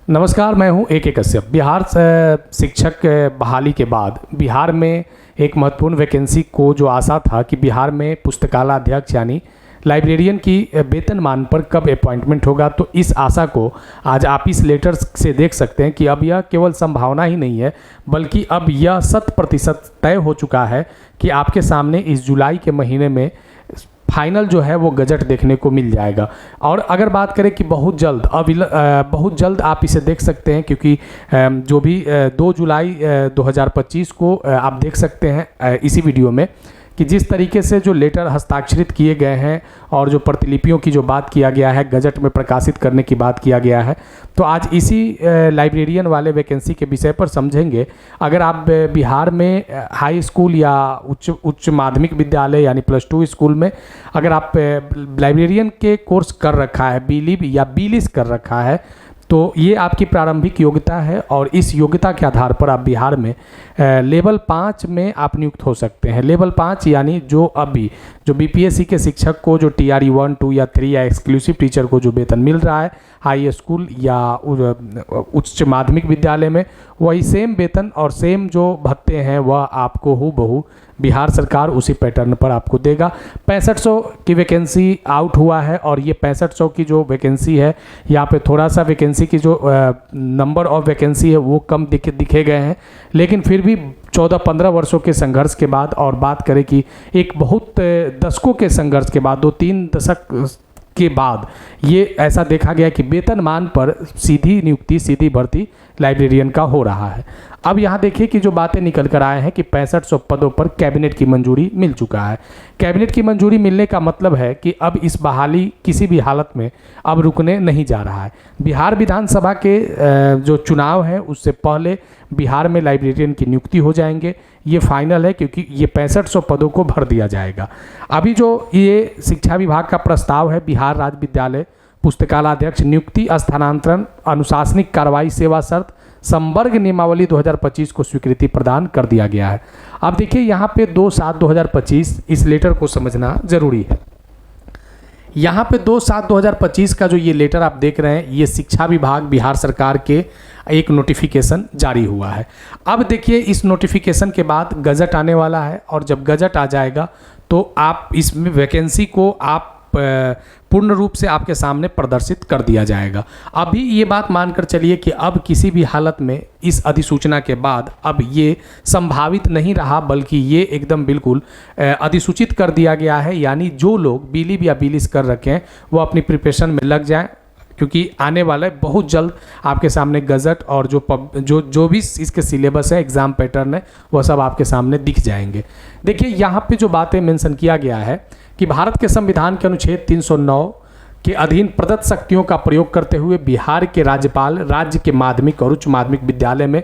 नमस्कार, मैं हूं AK कश्यप। बिहार शिक्षक बहाली के बाद बिहार में एक महत्वपूर्ण वैकेंसी को जो आशा था कि बिहार में पुस्तकालय अध्यक्ष यानी लाइब्रेरियन की वेतनमान पर कब अपॉइंटमेंट होगा, तो इस आशा को आज आप इस लेटर से देख सकते हैं कि अब यह केवल संभावना ही नहीं है बल्कि अब यह 100% तय हो चुका है कि आपके सामने इस जुलाई के महीने में फाइनल जो है वो गजट देखने को मिल जाएगा। और अगर बात करें कि बहुत जल्द आप इसे देख सकते हैं, क्योंकि जो भी 2 जुलाई 2025 को आप देख सकते हैं इसी वीडियो में कि जिस तरीके से जो लेटर हस्ताक्षरित किए गए हैं और जो प्रतिलिपियों की जो बात किया गया है, गजट में प्रकाशित करने की बात किया गया है, तो आज इसी लाइब्रेरियन वाले वैकेंसी के विषय पर समझेंगे। अगर आप बिहार में हाई स्कूल या उच्च माध्यमिक विद्यालय यानी +2 स्कूल में अगर आप लाइब्रेरियन के कोर्स कर रखा है, बीलिब या बीलिस कर रखा है, तो ये आपकी प्रारंभिक योग्यता है और इस योग्यता के आधार पर आप बिहार में लेवल 5 में आप नियुक्त हो सकते हैं। लेवल 5 यानी जो अभी जो BPSC के शिक्षक को जो TRE 1, 2 या 3 या एक्सक्लूसिव टीचर को जो वेतन मिल रहा है हाई स्कूल या उच्च माध्यमिक विद्यालय में, वही सेम वेतन और सेम जो भत्ते हैं वह आपको हूबहू बिहार सरकार उसी पैटर्न पर आपको देगा। 6500 की वैकेंसी आउट हुआ है और ये 6500 की जो वैकेंसी है, यहाँ पे थोड़ा सा वैकेंसी की जो नंबर ऑफ वैकेंसी है वो कम दिखे गए हैं, लेकिन फिर भी 14-15 वर्षों के संघर्ष के बाद और बात करें कि एक बहुत दशकों के संघर्ष के बाद 2-3 दशक के बाद ये ऐसा देखा गया कि वेतनमान पर सीधी नियुक्ति, सीधी भर्ती लाइब्रेरियन का हो रहा है। अब यहाँ देखिए कि जो बातें निकल कर आए हैं कि 6500 पदों पर कैबिनेट की मंजूरी मिल चुका है। कैबिनेट की मंजूरी मिलने का मतलब है कि अब इस बहाली किसी भी हालत में अब रुकने नहीं जा रहा है। बिहार विधानसभा के जो चुनाव है उससे पहले बिहार में लाइब्रेरियन की नियुक्ति हो जाएंगे, ये फाइनल है, क्योंकि ये 6500 पदों को भर दिया जाएगा। अभी जो ये शिक्षा विभाग का प्रस्ताव है, बिहार राज्य विद्यालय पुस्तकालय अध्यक्ष नियुक्ति, स्थानांतरण, अनुशासनिक कार्रवाई, सेवा शर्त, संवर्ग नियमावली 2025 को स्वीकृति प्रदान कर दिया गया है। अब देखिए यहाँ पे 2/7/2025 इस लेटर को समझना जरूरी है। यहाँ पे 2/7/2025 का जो ये लेटर आप देख रहे हैं, ये शिक्षा विभाग बिहार सरकार के एक नोटिफिकेशन जारी हुआ है। अब देखिए इस नोटिफिकेशन के बाद गजट आने वाला है और जब गजट आ जाएगा तो आप इसमें वैकेंसी को आप पूर्ण रूप से आपके सामने प्रदर्शित कर दिया जाएगा। अभी ये बात मानकर चलिए कि अब किसी भी हालत में इस अधिसूचना के बाद अब ये संभावित नहीं रहा, बल्कि ये एकदम बिल्कुल अधिसूचित कर दिया गया है। यानी जो लोग बीलिब या बीलिस कर रखे हैं वो अपनी प्रिपरेशन में लग जाएं, क्योंकि आने वाला है बहुत जल्द आपके सामने गजट और जो भी इसके सिलेबस है, एग्ज़ाम पैटर्न है, वह सब आपके सामने दिख जाएंगे। देखिए यहाँ पे जो बातें मेंशन किया गया है कि भारत के संविधान के अनुच्छेद 309 के अधीन प्रदत्त शक्तियों का प्रयोग करते हुए बिहार के राज्यपाल राज्य के माध्यमिक और उच्च माध्यमिक विद्यालय में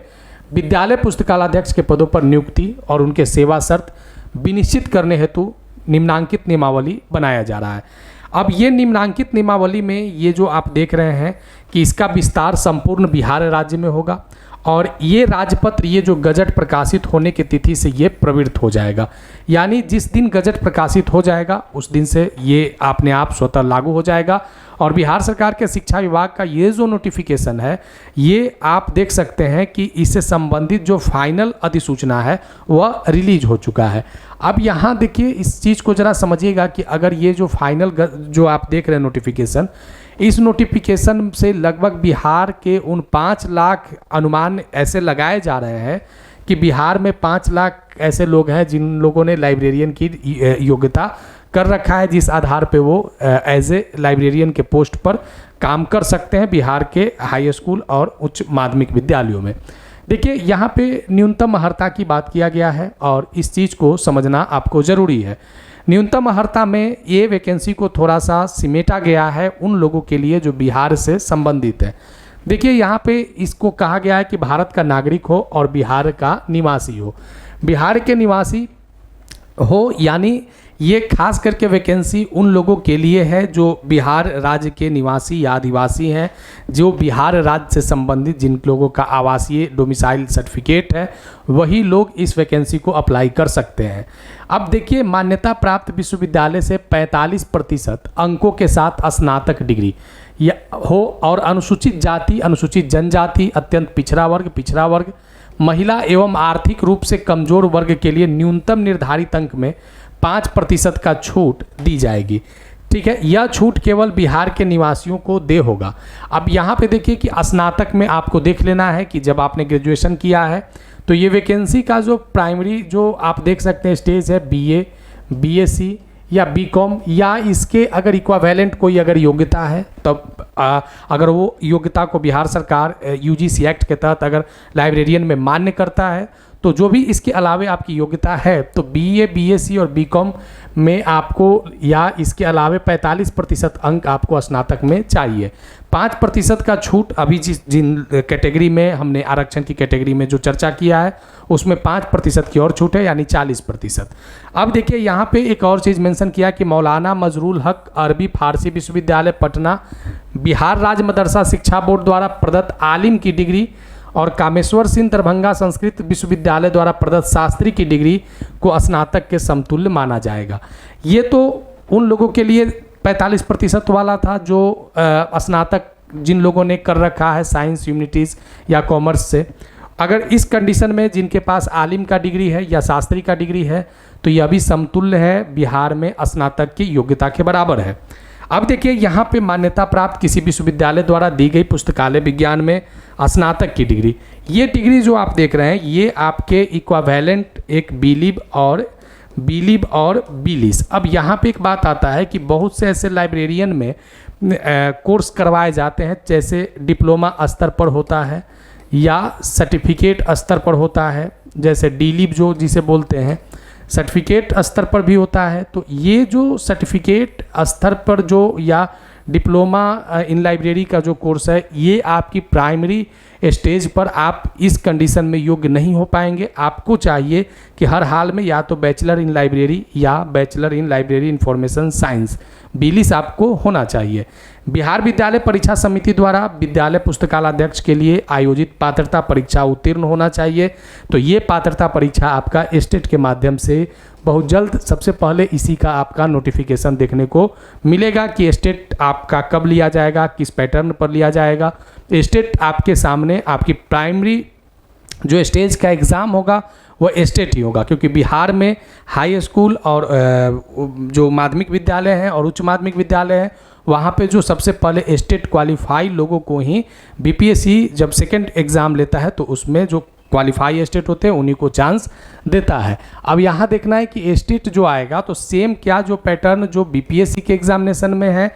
विद्यालय पुस्तकालयाध्यक्ष के पदों पर नियुक्ति और उनके सेवा शर्त विनिश्चित करने हेतु निम्नांकित नियमावली बनाया जा रहा है। अब ये निम्नांकित नियमावली में ये जो आप देख रहे हैं कि इसका विस्तार संपूर्ण बिहार राज्य में होगा और ये राजपत्र, ये जो गजट प्रकाशित होने की तिथि से ये प्रवृत्त हो जाएगा। यानी जिस दिन गजट प्रकाशित हो जाएगा उस दिन से ये अपने आप स्वतः लागू हो जाएगा। और बिहार सरकार के शिक्षा विभाग का ये जो नोटिफिकेशन है, ये आप देख सकते हैं कि इससे संबंधित जो फाइनल अधिसूचना है वह रिलीज हो चुका है। अब यहाँ देखिए इस चीज़ को ज़रा समझिएगा कि अगर ये जो फाइनल जो आप देख रहे हैं नोटिफिकेशन, इस नोटिफिकेशन से लगभग बिहार के उन 5 लाख अनुमान ऐसे लगाए जा रहे हैं कि बिहार में 5 लाख ऐसे लोग हैं जिन लोगों ने लाइब्रेरियन की योग्यता कर रखा है, जिस आधार पे वो एज ए लाइब्रेरियन के पोस्ट पर काम कर सकते हैं बिहार के हाई स्कूल और उच्च माध्यमिक विद्यालयों में। देखिए यहाँ पे न्यूनतम अर्हता की बात किया गया है और इस चीज़ को समझना आपको ज़रूरी है। न्यूनतम अर्हता में ये वैकेंसी को थोड़ा सा सिमेटा गया है उन लोगों के लिए जो बिहार से संबंधित है। देखिए यहाँ पे इसको कहा गया है कि भारत का नागरिक हो और बिहार का निवासी हो। बिहार के निवासी हो यानी ये खास करके वैकेंसी उन लोगों के लिए है जो बिहार राज्य के निवासी या आदिवासी हैं, जो बिहार राज्य से संबंधित जिन लोगों का आवासीय डोमिसाइल सर्टिफिकेट है, वही लोग इस वैकेंसी को अप्लाई कर सकते हैं। अब देखिए मान्यता प्राप्त विश्वविद्यालय से 45% अंकों के साथ स्नातक डिग्री, या हो, और अनुसूचित जाति, अनुसूचित जनजाति, अत्यंत पिछड़ा वर्ग, महिला एवं आर्थिक रूप से कमजोर वर्ग के लिए न्यूनतम निर्धारित अंक में 5% का छूट दी जाएगी। ठीक है, यह छूट केवल बिहार के निवासियों को दे होगा। अब यहाँ पे देखिए कि स्नातक में आपको देख लेना है कि जब आपने ग्रेजुएशन किया है तो ये वैकेंसी का जो प्राइमरी जो आप देख सकते हैं स्टेज है बीए, बीएससी या बीकॉम, या इसके अगर इक्विवेलेंट कोई अगर योग्यता है तब अगर वो योग्यता को बिहार सरकार यूजीसी एक्ट के तहत अगर लाइब्रेरियन में मान्य करता है तो जो भी इसके अलावे आपकी योग्यता है तो बीए, बीएससी और बीकॉम में आपको या इसके अलावे 45% अंक आपको स्नातक में चाहिए। 5% का छूट अभी जिन कैटेगरी में हमने आरक्षण की कैटेगरी में जो चर्चा किया है उसमें 5% की और छूट है, यानी 40%। अब देखिए यहाँ पे एक और चीज़ मेंशन किया कि मौलाना मजरूल हक अरबी फारसी विश्वविद्यालय पटना बिहार राज्य मदरसा शिक्षा बोर्ड द्वारा प्रदत्त आलिम की डिग्री और कामेश्वर सिंह दरभंगा संस्कृत विश्वविद्यालय द्वारा प्रदत्त शास्त्री की डिग्री को स्नातक के समतुल्य माना जाएगा। ये तो उन लोगों के लिए 45% वाला था जो स्नातक जिन लोगों ने कर रखा है साइंस, ह्यूमैनिटीज़ या कॉमर्स से। अगर इस कंडीशन में जिनके पास आलिम का डिग्री है या शास्त्री का डिग्री है तो यह भी समतुल्य है, बिहार में स्नातक की योग्यता के बराबर है। अब देखिए यहाँ पे मान्यता प्राप्त किसी विश्वविद्यालय द्वारा दी गई पुस्तकालय विज्ञान में स्नातक की डिग्री, ये डिग्री जो आप देख रहे हैं ये आपके इक्विवेलेंट एक बीलिब और बीलिस। अब यहाँ पे एक बात आता है कि बहुत से ऐसे लाइब्रेरियन में कोर्स करवाए जाते हैं, जैसे डिप्लोमा स्तर पर होता है या सर्टिफिकेट स्तर पर होता है, जैसे डीलिब जो जिसे बोलते हैं सर्टिफिकेट स्तर पर भी होता है। तो ये जो सर्टिफिकेट स्तर पर जो या डिप्लोमा इन लाइब्रेरी का जो कोर्स है ये आपकी प्राइमरी स्टेज पर आप इस कंडीशन में योग्य नहीं हो पाएंगे। आपको चाहिए कि हर हाल में या तो बैचलर इन लाइब्रेरी या bachelor in library information science BLIS आपको होना चाहिए। बिहार विद्यालय परीक्षा समिति द्वारा विद्यालय पुस्तकालयाध्यक्ष के लिए आयोजित पात्रता परीक्षा उत्तीर्ण होना चाहिए। तो ये पात्रता परीक्षा आपका स्टेट के माध्यम से बहुत जल्द, सबसे पहले इसी का आपका नोटिफिकेशन देखने को मिलेगा कि स्टेट आपका कब लिया जाएगा, किस पैटर्न पर लिया जाएगा। स्टेट आपके सामने आपकी प्राइमरी जो स्टेज का एग्ज़ाम होगा वह स्टेट ही होगा, क्योंकि बिहार में हाई स्कूल और जो माध्यमिक विद्यालय हैं और उच्च माध्यमिक विद्यालय हैं वहाँ पे जो सबसे पहले स्टेट क्वालिफाई लोगों को ही बीपीएससी जब सेकंड एग्ज़ाम लेता है तो उसमें जो क्वालिफाई स्टेट होते हैं उन्हीं को चांस देता है। अब यहाँ देखना है कि स्टेट जो आएगा तो सेम क्या जो पैटर्न जो बीपीएससी के एग्जामिनेशन में है,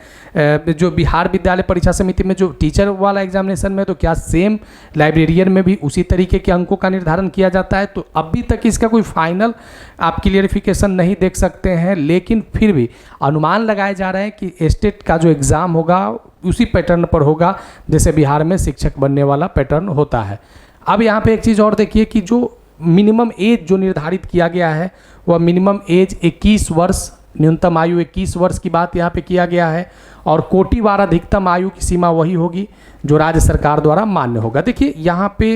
जो बिहार विद्यालय परीक्षा समिति में जो टीचर वाला एग्जामिनेशन में, तो क्या सेम लाइब्रेरियन में भी उसी तरीके के अंकों का निर्धारण किया जाता है। तो अभी तक इसका कोई फाइनल आप क्लियरिफिकेशन नहीं देख सकते हैं, लेकिन फिर भी अनुमान लगाए जा रहे हैं कि स्टेट का जो एग्ज़ाम होगा उसी पैटर्न पर होगा जैसे बिहार में शिक्षक बनने वाला पैटर्न होता है। अब यहाँ पे एक चीज़ और देखिए कि जो मिनिमम एज जो निर्धारित किया गया है वह मिनिमम एज 21 वर्ष, न्यूनतम आयु 21 वर्ष की बात यहाँ पे किया गया है, और कोटिवार अधिकतम आयु की सीमा वही होगी जो राज्य सरकार द्वारा मान्य होगा। देखिए यहाँ पे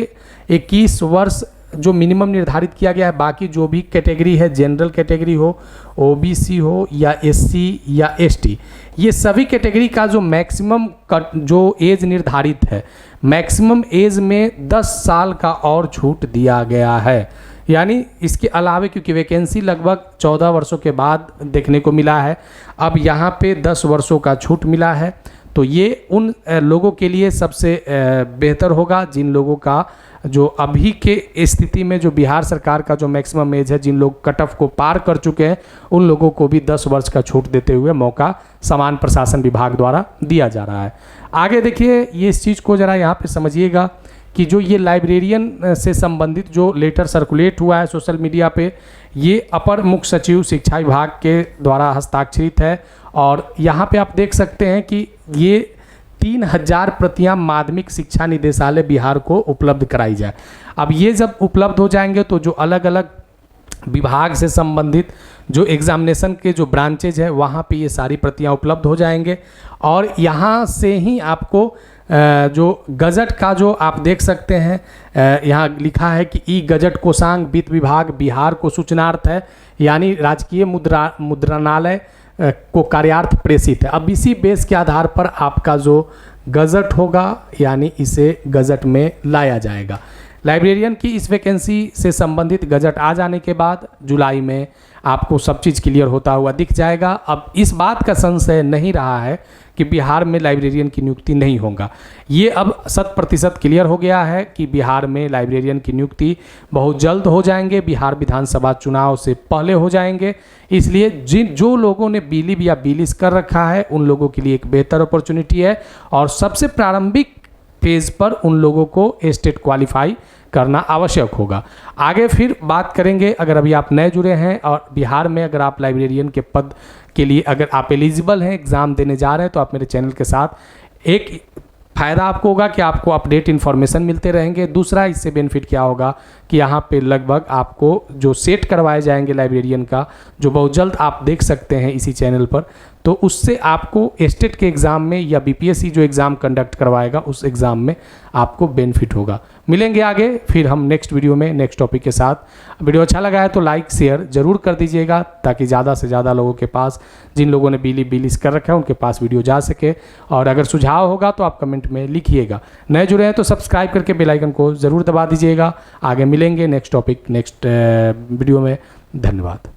21 वर्ष जो मिनिमम निर्धारित किया गया है, बाकी जो भी कैटेगरी है, जनरल कैटेगरी हो, ओबीसी हो या एससी या एसटी, ये सभी कैटेगरी का जो मैक्सिमम जो एज निर्धारित है, मैक्सिमम एज में 10 साल का और छूट दिया गया है। यानी इसके अलावे क्योंकि वैकेंसी लगभग 14 वर्षों के बाद देखने को मिला है, अब यहाँ पे 10 वर्षों का छूट मिला है। तो ये उन लोगों के लिए सबसे बेहतर होगा जिन लोगों का जो अभी के स्थिति में जो बिहार सरकार का जो मैक्सिमम एज है, जिन लोग कट ऑफ को पार कर चुके हैं उन लोगों को भी 10 वर्ष का छूट देते हुए मौका समान प्रशासन विभाग द्वारा दिया जा रहा है। आगे देखिए ये इस चीज़ को ज़रा यहाँ पे समझिएगा कि जो ये लाइब्रेरियन से संबंधित जो लेटर सर्कुलेट हुआ है सोशल मीडिया पे, ये अपर मुख्य सचिव शिक्षा विभाग के द्वारा हस्ताक्षरित है, और यहाँ पे आप देख सकते हैं कि ये 3000 प्रतियां माध्यमिक शिक्षा निदेशालय बिहार को उपलब्ध कराई जाए। अब ये जब उपलब्ध हो जाएंगे तो जो अलग अलग विभाग से संबंधित जो एग्जामिनेशन के जो ब्रांचेज है वहाँ पे ये सारी प्रतियां उपलब्ध हो जाएंगे, और यहाँ से ही आपको जो गजट का जो आप देख सकते हैं यहाँ लिखा है कि ई गजट कोषांग वित्त विभाग बिहार को सूचनार्थ है, यानी राजकीय मुद्रणालय को कार्यार्थ प्रेषित है। अब इसी बेस के आधार पर आपका जो गजट होगा यानी इसे गजट में लाया जाएगा। लाइब्रेरियन की इस वैकेंसी से संबंधित गजट आ जाने के बाद जुलाई में आपको सब चीज़ क्लियर होता हुआ दिख जाएगा। अब इस बात का संशय नहीं रहा है कि बिहार में लाइब्रेरियन की नियुक्ति नहीं होगा। ये अब 100% क्लियर हो गया है कि बिहार में लाइब्रेरियन की नियुक्ति बहुत जल्द हो जाएंगे, बिहार विधानसभा चुनाव से पहले हो जाएंगे। इसलिए जो लोगों ने बीलिब या बीलिस कर रखा है उन लोगों के लिए एक बेहतर अपॉर्चुनिटी है और सबसे प्रारंभिक फेज पर उन लोगों को स्टेट क्वालिफाई करना आवश्यक होगा। आगे फिर बात करेंगे, अगर अभी आप नए जुड़े हैं और बिहार में अगर आप लाइब्रेरियन के पद के लिए अगर आप एलिजिबल हैं, एग्ज़ाम देने जा रहे हैं, तो आप मेरे चैनल के साथ एक फ़ायदा आपको होगा कि आपको अपडेट इन्फॉर्मेशन मिलते रहेंगे। दूसरा इससे बेनिफिट क्या होगा कि यहाँ पे लगभग आपको जो सेट करवाए जाएंगे लाइब्रेरियन का, जो बहुत जल्द आप देख सकते हैं इसी चैनल पर, तो उससे आपको स्टेट के एग्ज़ाम में या बीपीएससी जो एग्ज़ाम कंडक्ट करवाएगा उस एग्ज़ाम में आपको बेनिफिट होगा। मिलेंगे आगे फिर हम नेक्स्ट वीडियो में नेक्स्ट टॉपिक के साथ। वीडियो अच्छा लगा है तो लाइक शेयर ज़रूर कर दीजिएगा ताकि ज़्यादा से ज़्यादा लोगों के पास, जिन लोगों ने बीलिब बीलिस कर रखा है उनके पास वीडियो जा सके। और अगर सुझाव होगा तो आप कमेंट में लिखिएगा। नए जुड़े हैं तो सब्सक्राइब करके बेल आइकन को ज़रूर दबा दीजिएगा। आगे मिलेंगे नेक्स्ट टॉपिक नेक्स्ट वीडियो में। धन्यवाद।